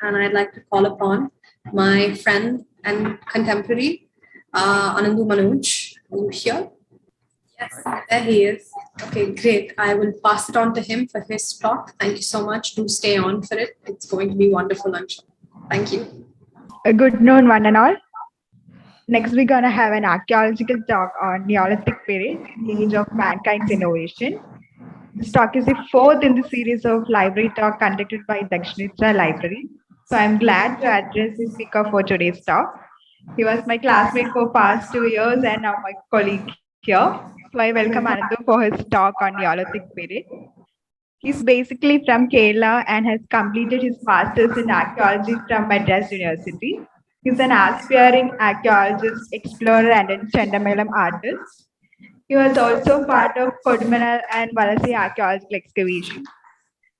and I'd like to call upon my friend and contemporary, Anandu Manoj. Are you here? Yes, there he is. Okay, great. I will pass it on to him for his talk. Thank you so much. Do stay on for it. It's going to be wonderful, I'm sure. Thank you. Good noon, one and all. Next, we're going to have an archaeological talk on Neolithic period, the age of mankind's innovation. This talk is the fourth in the series of library talk conducted by Dakshinitra Library. So I'm glad to address the speaker for today's talk. He was my classmate for past 2 years and now my colleague here. So I welcome Anandu for his talk on Neolithic period. He's basically from Kerala and has completed his master's in archaeology from Madras University. He's an aspiring archaeologist, explorer, and a Chandamalam artist. He was also part of Kodumanal and Valasi archaeological excavation.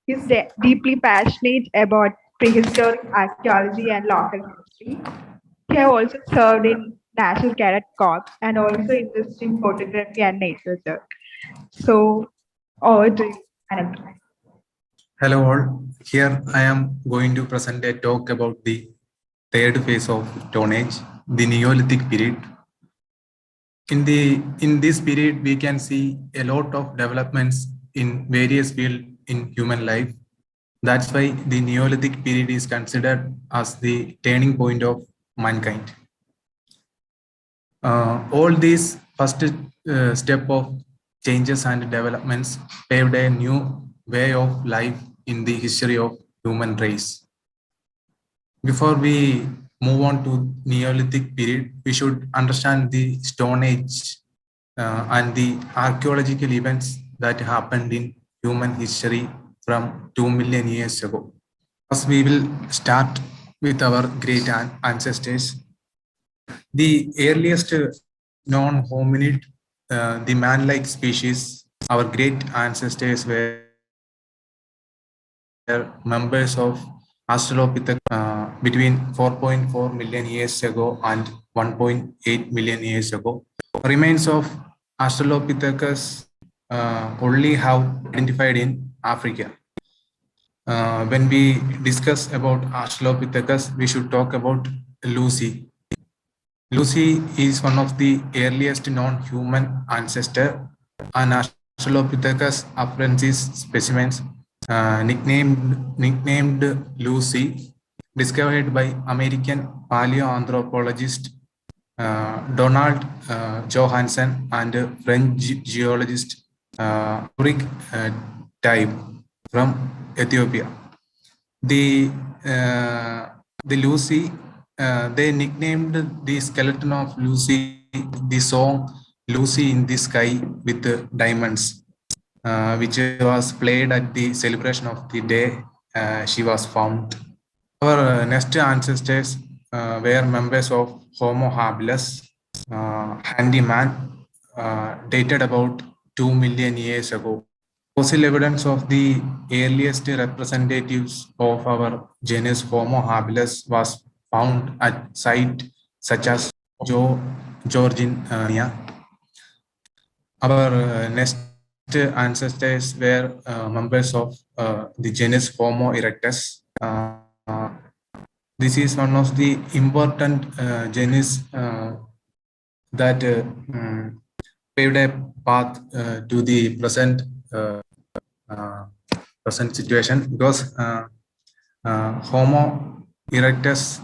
He's deeply passionate about prehistoric archaeology and local history. He has also served in National Cadet Corps and also interested in photography and nature work. So, over to you, Anand. Hello all. Here I am going to present a talk about the third phase of Stone Age, the Neolithic period. In this period, we can see a lot of developments in various fields in human life. That's why the Neolithic period is considered as the turning point of mankind. All these first step of changes and developments paved a new way of life in the history of human race. Before we move on to Neolithic period, we should understand the Stone Age and the archaeological events that happened in human history from 2 million years ago. First, we will start with our great ancestors. The earliest known hominid, the man-like species, our great ancestors were members of Australopithecus between 4.4 million years ago and 1.8 million years ago. Remains of Australopithecus only have identified in Africa. When we discuss about Australopithecus, we should talk about Lucy. Lucy is one of the earliest known human ancestor, and Australopithecus afarensis specimens nicknamed Lucy, discovered by American paleoanthropologist Donald Johansen and French geologist Ulrich Taib from Ethiopia. The Lucy, they nicknamed the skeleton of Lucy the song Lucy in the Sky with Diamonds, which was played at the celebration of the day she was found. Our next ancestors were members of Homo habilis, handyman, dated about 2 million years ago. Fossil evidence of the earliest representatives of our genus Homo habilis was found at sites such as Georgia. Our next ancestors were members of the genus Homo erectus. This is one of the important genus that paved a path to the present situation, because Homo erectus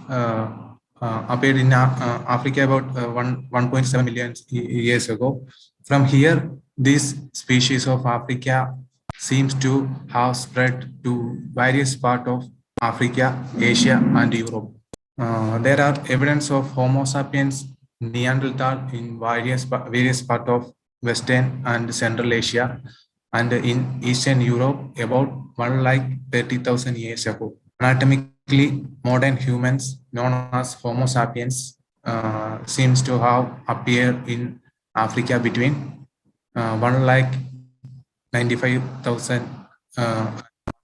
appeared in Africa about 1.7 million years ago. From here, this species of Africa seems to have spread to various parts of Africa, Asia, and Europe. There are evidence of Homo sapiens Neanderthal in various parts of Western and Central Asia, and in Eastern Europe about 130,000 years ago. Anatomically, modern humans known as Homo sapiens seems to have appeared in Africa between 195,000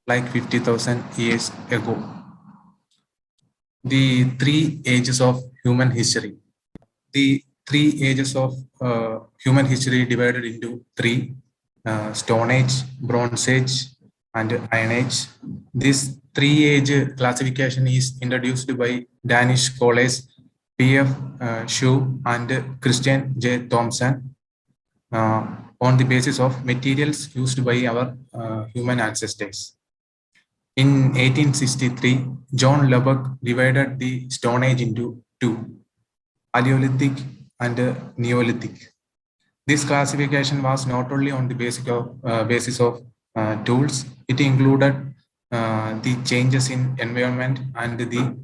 50,000 years ago. The three ages of human history. The three ages of human history divided into three: Stone Age, Bronze Age, and Iron Age. These three-age classification is introduced by Danish scholars P.F. Shu and Christian J. Thompson on the basis of materials used by our human ancestors. In 1863, John Lubbock divided the Stone Age into two, Paleolithic and Neolithic. This classification was not only on the basis of tools, it included the changes in environment and the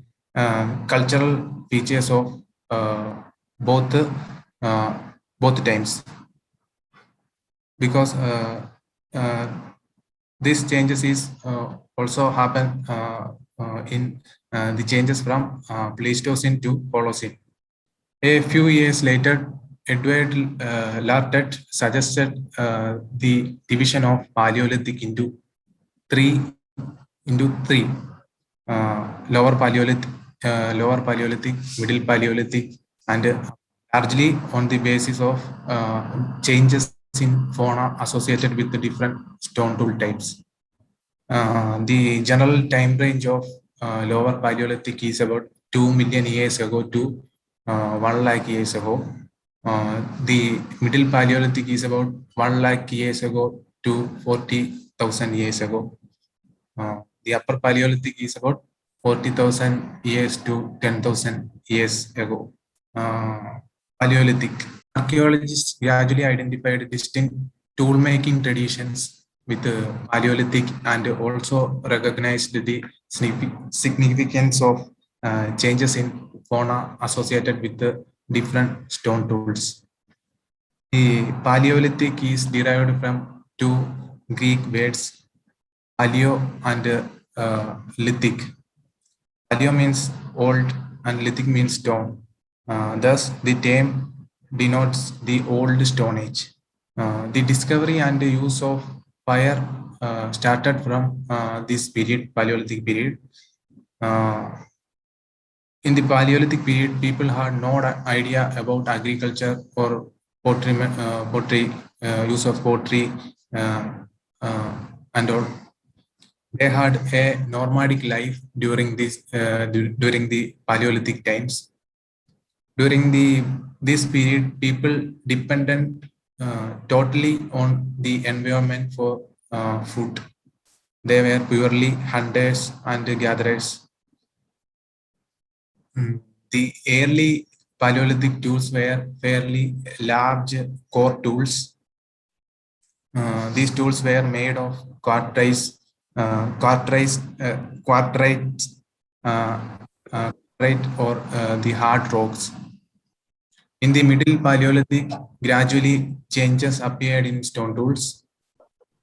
cultural features of both times. Because these changes is also happen in the changes from Pleistocene to Holocene. A few years later, Edward Lartet suggested the division of Paleolithic into three: Lower Paleolithic, Middle Paleolithic, and largely on the basis of changes in fauna associated with the different stone tool types. The general time range of Lower Paleolithic is about 2 million years ago to 1 lakh years ago. The Middle Paleolithic is about 1 lakh years ago to 40,000 years ago. The Upper Paleolithic is about 40,000 years to 10,000 years ago. Paleolithic. Archaeologists gradually identified distinct tool-making traditions with Paleolithic and also recognized the significance of changes in fauna associated with the different stone tools. The Paleolithic is derived from two Greek words, paleo and lithic. Paleo means old and lithic means stone. Thus, the term denotes the old Stone Age. The discovery and the use of fire started from this period, Paleolithic period. In the Paleolithic period, people had no idea about agriculture or pottery, use of pottery, and all. They had a nomadic life during during the Paleolithic times. During this period, people dependent totally on the environment for food. They were purely hunters and gatherers. The early Paleolithic tools were fairly large core tools. These tools were made of quartzites or the hard rocks. In the Middle Paleolithic, gradually changes appeared in stone tools.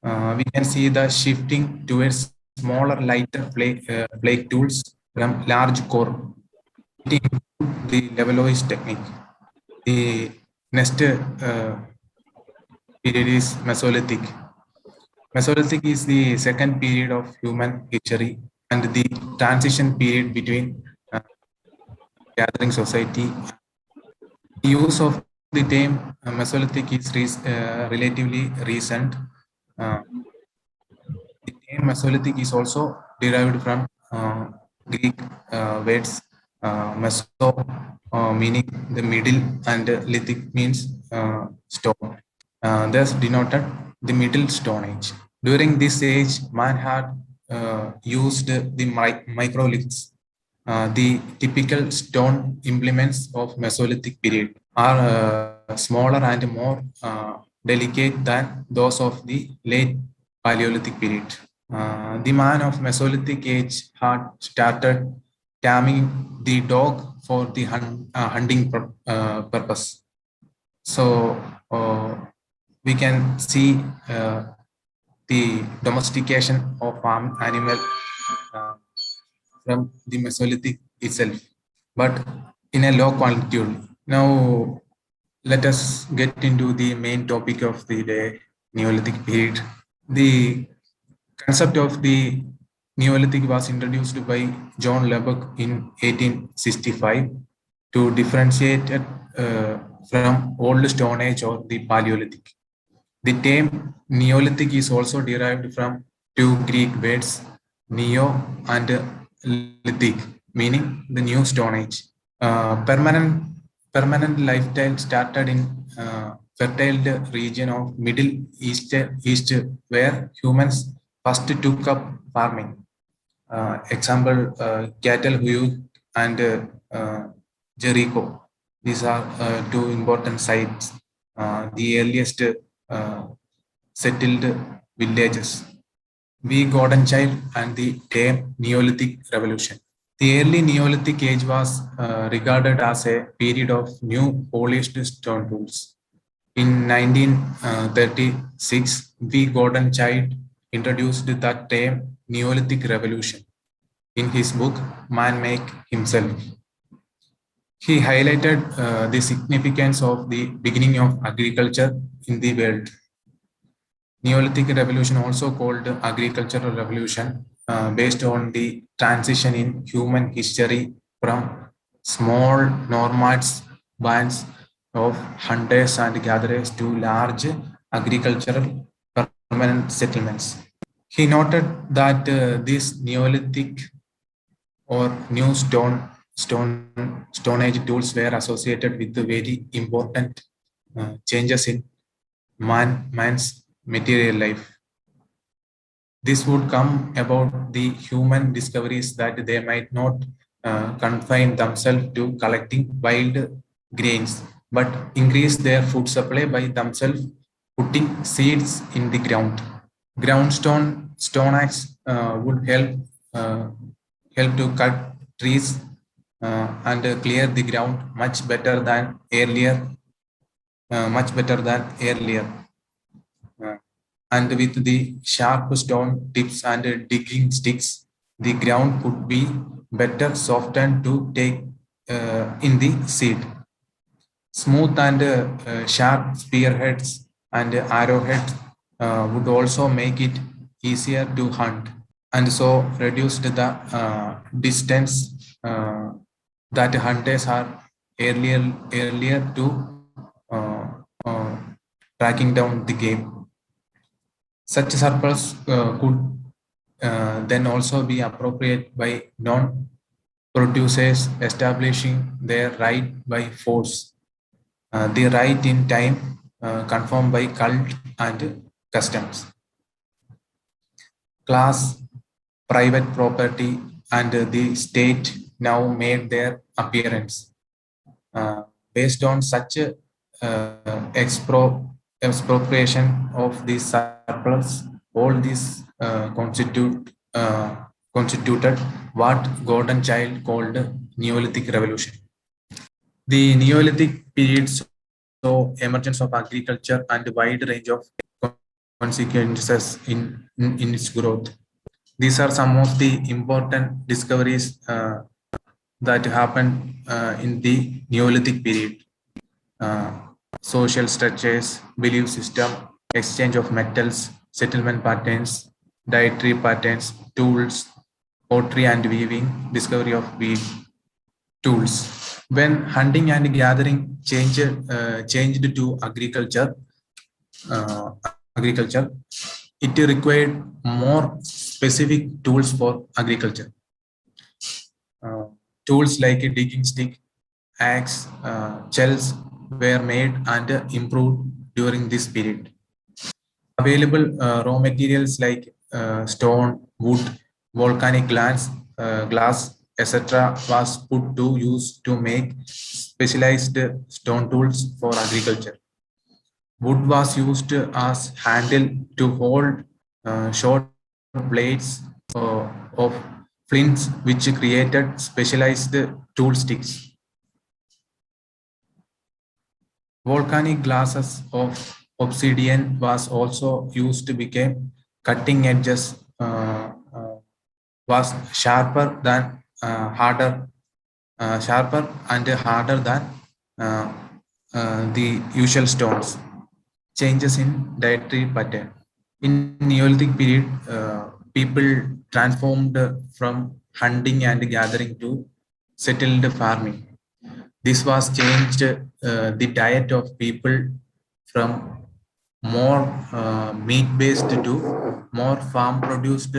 We can see the shifting towards smaller, lighter flake tools from large core. It includes the leveloise technique. The next period is Mesolithic. Mesolithic is the second period of human history and the transition period between gathering society. The use of the term Mesolithic is relatively recent. The term Mesolithic is also derived from Greek words meso meaning the middle and lithic means stone. Thus denoted the Middle Stone Age. During this age, man had used the microliths. The typical stone implements of Mesolithic period are smaller and more delicate than those of the late Paleolithic period. The man of Mesolithic age had started taming the dog for the hunting purpose. So we can see the domestication of farm animal from the Mesolithic itself, but in a low quantity. Now, let us get into the main topic of the day, Neolithic period. The concept of the Neolithic was introduced by John Lubbock in 1865 to differentiate it from Old Stone Age or the Paleolithic. The term Neolithic is also derived from two Greek words, Neo and Lithic, meaning the new Stone Age. Permanent lifestyle started in fertile region of Middle East where humans first took up farming. Example, cattle Huyuk and Jericho. These are two important sites, the earliest settled villages. The Golden Child and the term Neolithic Revolution. The early Neolithic age was regarded as a period of new polished stone tools. In 1936, the Golden Child introduced the term Neolithic Revolution in his book Man Make Himself. He highlighted the significance of the beginning of agriculture in the world. Neolithic revolution, also called agricultural revolution, based on the transition in human history from small nomads bands of hunters and gatherers to large agricultural permanent settlements. He noted that these Neolithic or new stone age tools were associated with the very important changes in man's material life. This would come about the human discoveries that they might not confine themselves to collecting wild grains, but increase their food supply by themselves putting seeds in the ground. Stone axe would help to cut trees and clear the ground much better than earlier. Uh, and with the sharp stone tips and digging sticks, the ground could be better softened to take in the seed. Smooth and sharp spearheads and arrowheads would also make it easier to hunt and so reduced the distance that hunters are earlier to uh, uh, tracking down the game. Such surplus could then also be appropriated by non-producers establishing their right by force, the right in time confirmed by cult and customs. Class, private property, and the state now made their appearance. Based on such expropriation of the surplus, all these constituted what Gordon Child called Neolithic Revolution. The Neolithic period saw emergence of agriculture and a wide range of consequences in its growth. These are some of the important discoveries that happened in the Neolithic period. Social structures, belief system, exchange of metals, settlement patterns, dietary patterns, tools, pottery and weaving, discovery of weave tools. When hunting and gathering changed to agriculture, it required more specific tools for agriculture. Tools like a digging stick, axe, shells were made and improved during this period. Available raw materials like stone, wood, volcanic glass, etc., was put to use to make specialized stone tools for agriculture. Wood was used as handle to hold short blades of flints, which created specialized tool sticks. Volcanic glasses of obsidian was also used to become cutting edges was sharper and harder than the usual stones. Changes in dietary pattern. In Neolithic period, people transformed from hunting and gathering to settled farming. This was changed the diet of people from more meat-based to more farm-produced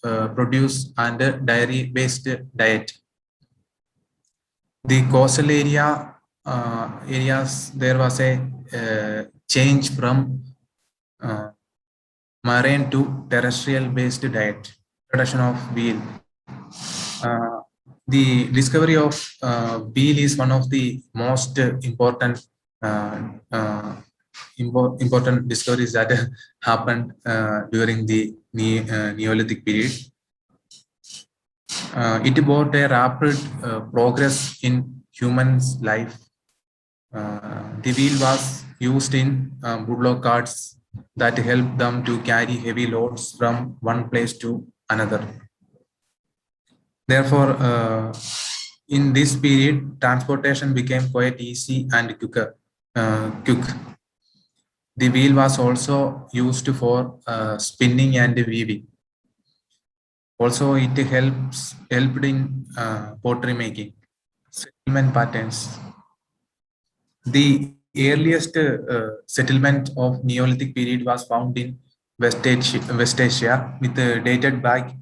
produce and dairy-based diet. The coastal areas, there was a change from marine to terrestrial-based diet, production of wheat. The discovery of wheel is one of the most important important discoveries that happened during the Neolithic period. It brought a rapid progress in humans' life. The wheel was used in woodlock carts that helped them to carry heavy loads from one place to another. Therefore, in this period, transportation became quite easy and quick. The wheel was also used for spinning and weaving. Also, it helped in pottery making. Settlement patterns. The earliest settlement of Neolithic period was found in West Asia with dated back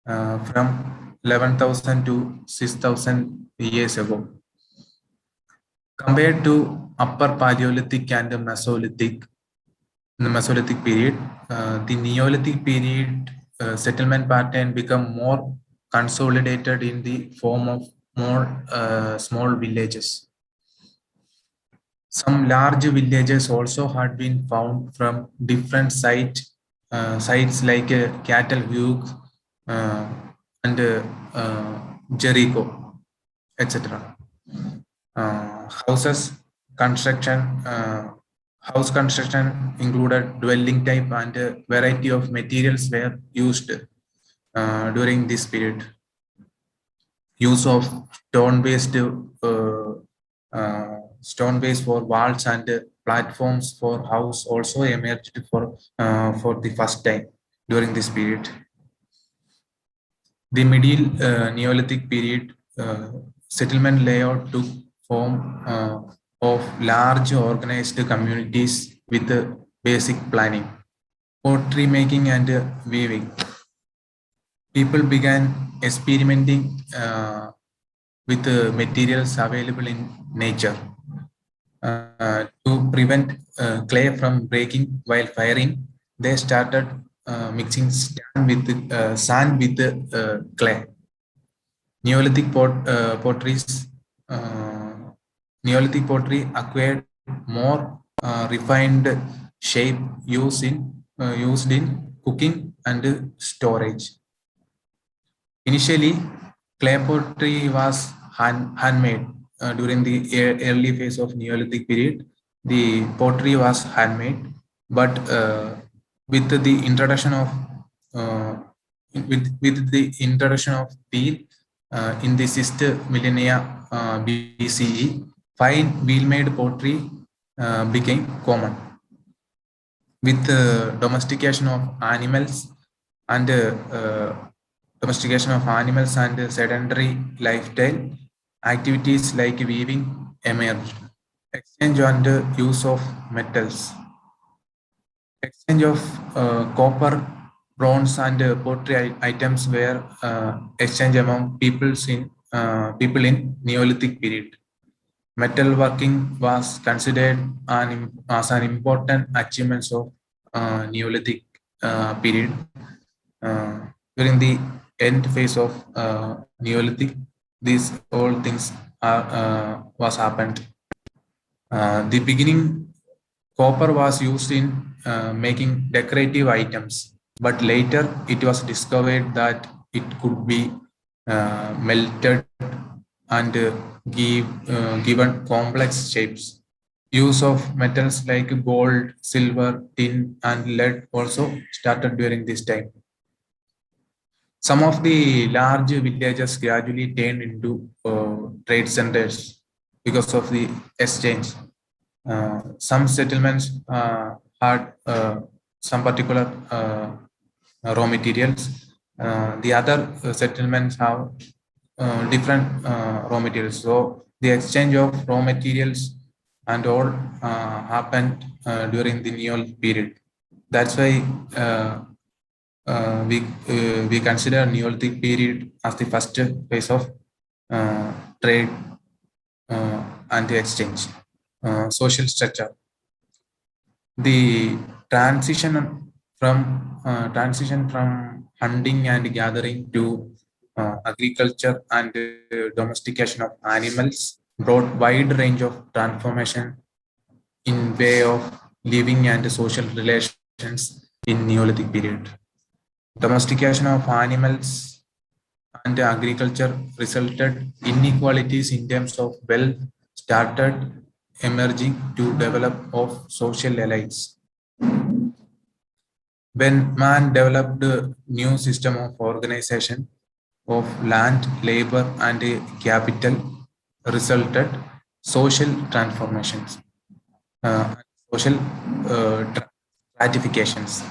from 11,000 to 6,000 years ago. Compared to Upper Paleolithic and Mesolithic, in the Mesolithic period, the Neolithic period settlement pattern become more consolidated in the form of more small villages. Some large villages also had been found from different sites like Cattle Hughes and Jericho, etc. House construction included dwelling type and a variety of materials were used during this period. Use of stone-based for walls and platforms for house also emerged for the first time during this period. The Middle Neolithic period settlement layout took form of large organized communities with basic planning, pottery making and weaving. People began experimenting with materials available in nature. To prevent clay from breaking while firing, they started mixing sand with clay. Neolithic Neolithic pottery acquired more refined shape used in cooking and storage. Initially, clay pottery was handmade. During the early phase of Neolithic period, the pottery was handmade, but with the introduction of wheel in the 6th millennia BCE, fine wheel-made pottery became common. With domestication of animals and sedentary lifestyle, activities like weaving emerged. Exchange and use of metals. Exchange of copper, bronze, and pottery items were exchanged among people in Neolithic period. Metalworking was considered as an important achievement of Neolithic period. During the end phase of Neolithic, these all things was happened. The beginning, copper was used in making decorative items, but later it was discovered that it could be melted and given complex shapes. Use of metals like gold, silver, tin, and lead also started during this time. Some of the large villages gradually turned into trade centers because of the exchange. Some settlements had some particular raw materials. The other settlements have different raw materials. So the exchange of raw materials and all happened during the Neolithic period. That's why we consider Neolithic period as the first phase of trade and exchange. Social structure. The transition from hunting and gathering to agriculture and domestication of animals brought wide range of transformation in way of living and social relations in Neolithic period. Domestication of animals and agriculture resulted inequalities in terms of wealth started emerging to develop of social elites. When man developed a new system of organization of land, labor, and capital, resulted social transformations, social stratifications.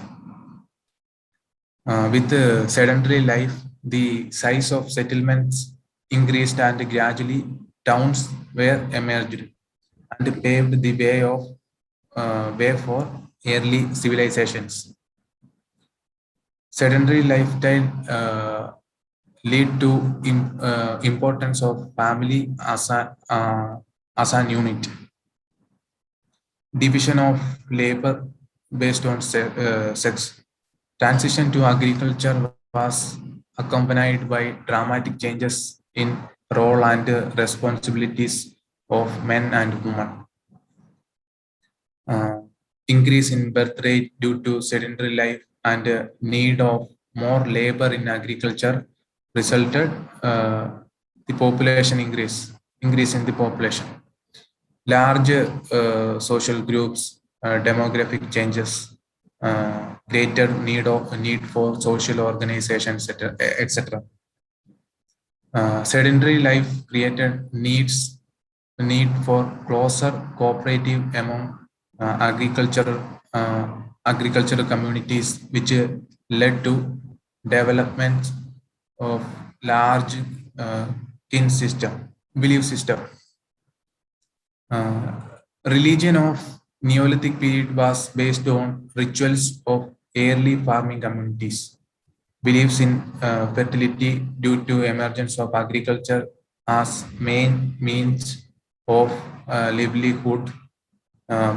With the sedentary life, the size of settlements increased and gradually towns were emerged and paved the way for early civilizations. Sedentary lifestyle lead to importance of family as an unit. Division of labor based on sex. Transition to agriculture was accompanied by dramatic changes in role and responsibilities of men and women. Increase in birth rate due to sedentary life and need of more labor in agriculture resulted the population increase in the population. Large social groups, demographic changes, greater need for social organizations, etc. Sedentary life created need for closer cooperative among agricultural communities, which led to development of large kin system, belief system. Religion of Neolithic period was based on rituals of early farming communities. Beliefs in fertility due to emergence of agriculture as main means of livelihood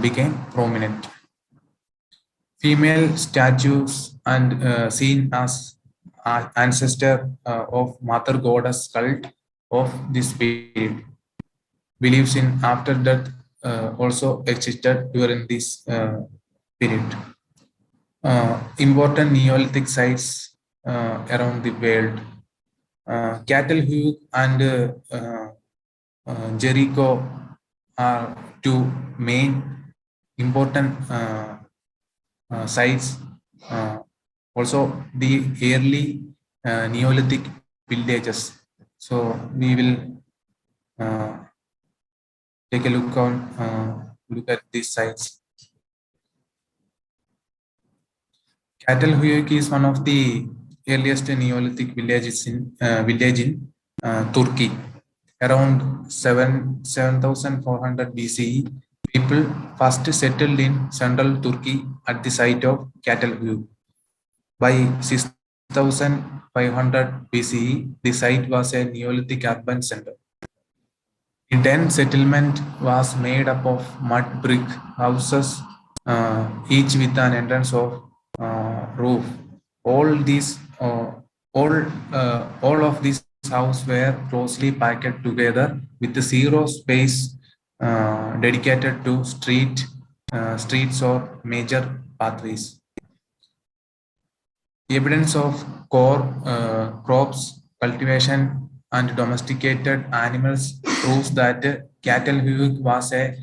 became prominent. Female statues and seen as ancestor of Mother Goddess cult of this period. Beliefs in after death also existed during this period. Important Neolithic sites around the world. Cattle Hugh and Jericho are two main important sites. Also, the early Neolithic villages. So we will take a look at these sites. Catalhuyuk is one of the earliest Neolithic villages in Turkey. Around 7,400 BCE, people first settled in central Turkey at the site of Catalhuyuk. By 6,500 BCE, the site was a Neolithic urban center. The then settlement was made up of mud brick houses, each with an entrance of roof. All of these houses were closely packed together with zero space dedicated to streets or major pathways. Evidence of crops, cultivation, and domesticated animals proves that Catalhuyuk was a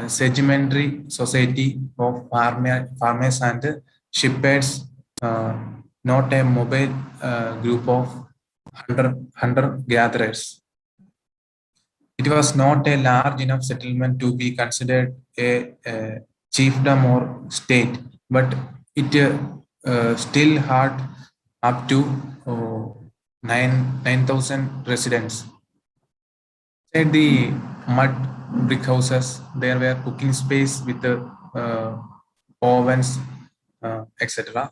sedimentary society of farmers and shepherds, not a mobile group of hunter-gatherers. It was not a large enough settlement to be considered a chiefdom or state, but it still had up to 9,000 residents. Inside the mud brick houses, there were cooking space with ovens, etc.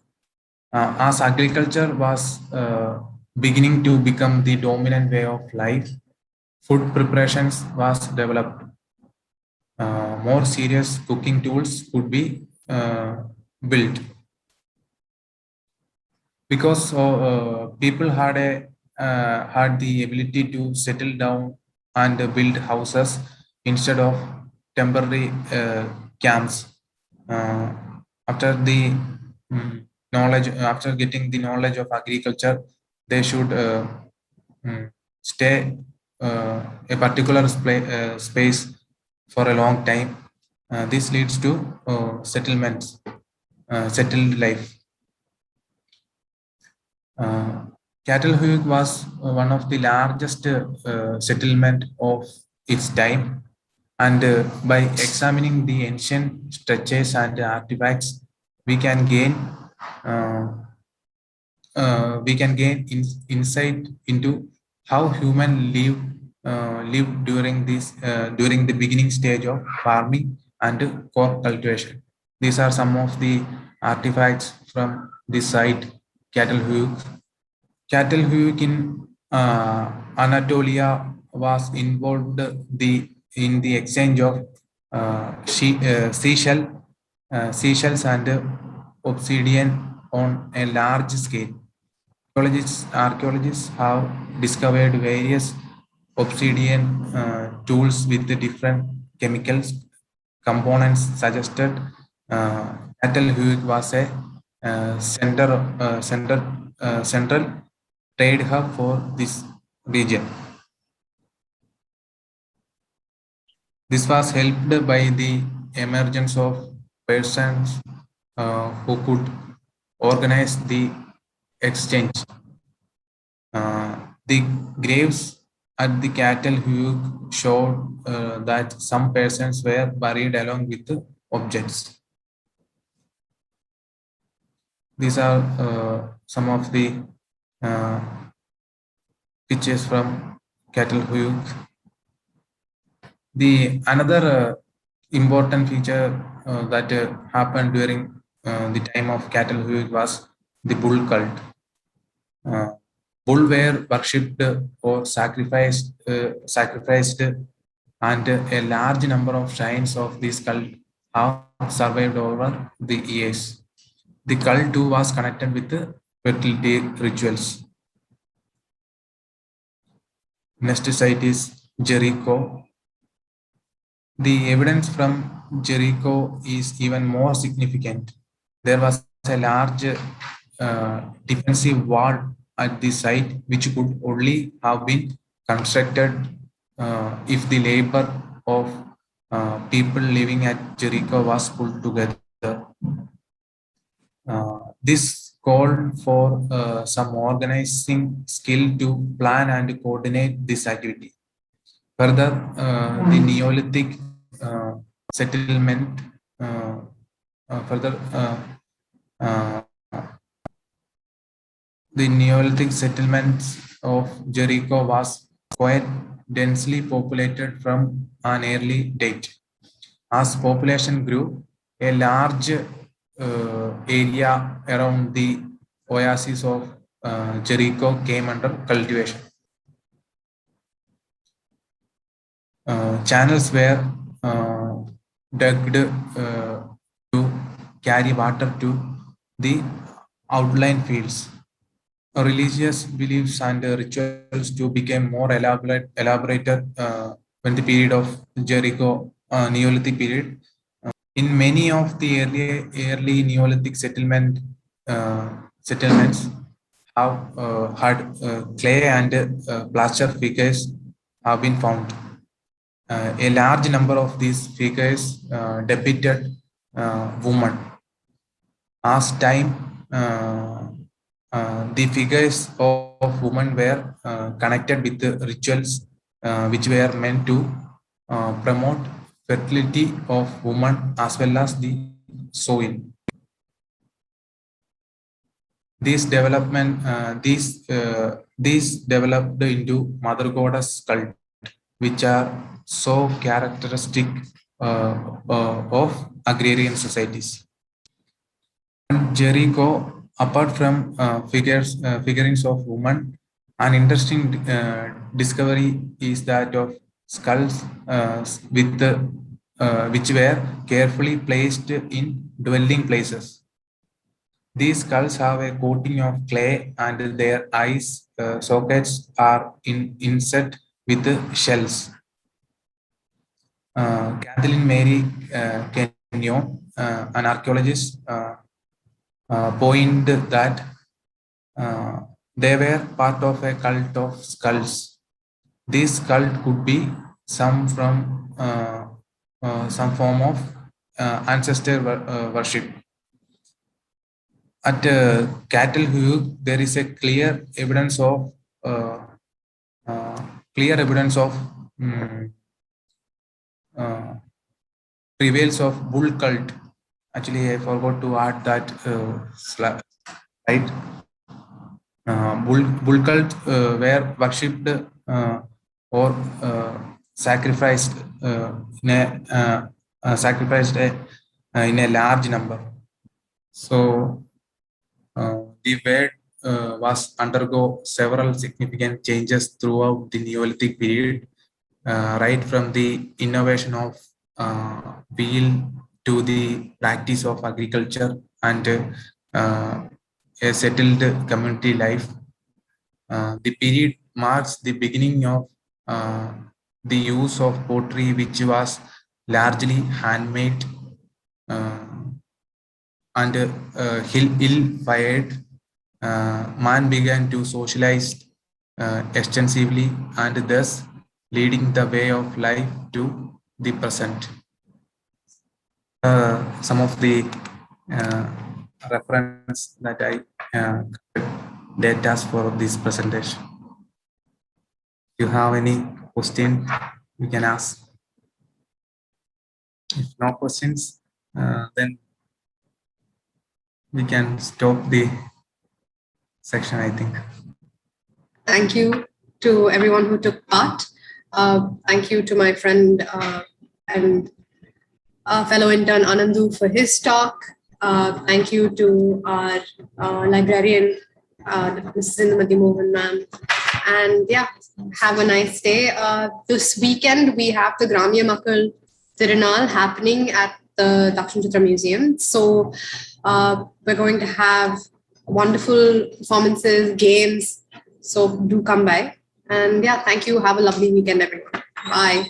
As agriculture was beginning to become the dominant way of life, food preparations was developed. More serious cooking tools could be built because people had the ability to settle down and build houses instead of temporary camps. Uh, after the after getting the knowledge of agriculture, they should stay a particular space for a long time. This leads to settlements, settled life. Cattlehooge was one of the largest settlement of its time, and by examining the ancient structures and artifacts, we can gain uh, insight into how human lived during the beginning stage of farming and crop cultivation. These are some of the artifacts from this site, Cattlehooge. Cattlehooge in Anatolia was involved in the exchange of seashells and obsidian on a large scale. Archaeologists have discovered various obsidian tools with the different chemicals components suggested Cattlehooge was a central trade hub for this region. This was helped by the emergence of persons who could organize the exchange. The graves at the Cattlehooge showed that some persons were buried along with the objects. These are some of the pictures from Cattlehooge. The another important feature that happened during the time of Cattlehooge was the bull cult. Bull were worshipped or sacrificed, and a large number of shrines of this cult have survived over the years. The cult too was connected with the fertility rituals. Next site is Jericho. The evidence from Jericho is even more significant. There was a large defensive wall at the site, which could only have been constructed if the labor of people living at Jericho was pulled together. This called for some organizing skill to plan and coordinate this activity. Further, the Neolithic settlement further the Neolithic settlements of Jericho was quite densely populated from an early date. As population grew, a large area around the oasis of Jericho came under cultivation. Channels were dug to carry water to the outlying fields. Religious beliefs and rituals too became more elaborated when the period of Jericho, Neolithic period. In many of the early Neolithic settlements have had clay and plaster figures have been found. A large number of these figures depicted women. As time, the figures of women were connected with the rituals which were meant to promote fertility of women as well as the soil. These developed into Mother Goddess cult, which are so characteristic of agrarian societies. Jericho, apart from figurines of women, an interesting discovery is that of skulls which were carefully placed in dwelling places. These skulls have a coating of clay and their eyes sockets are inset with shells. Kathleen Mary Kenyon, an archaeologist, pointed that they were part of a cult of skulls. This cult could be some form of ancestor worship. At Cattle Hugh, there is a clear evidence of prevails of bull cult. Actually, I forgot to add that slide. Bull cult were worshipped or sacrificed in a large number. So the word was undergo several significant changes throughout the Neolithic period, right from the innovation of wheel to the practice of agriculture and a settled community life. The period marks the beginning of the use of pottery, which was largely handmade and ill-fired. Man began to socialize extensively and thus leading the way of life to the present. Some of the reference that I data for this presentation. If you have any question, you can ask. If no questions, then we can stop the section, I think. Thank you to everyone who took part. Thank you to my friend and fellow intern Anandu for his talk. Thank you to our librarian, Mrs. Indumati Mohan ma'am. And yeah, have a nice day. This weekend, we have the Gramya Makkal Tirunal happening at the Dakshin Chitra Museum. So we're going to have wonderful performances, games. So do come by. And yeah, thank you. Have a lovely weekend, everyone. Bye.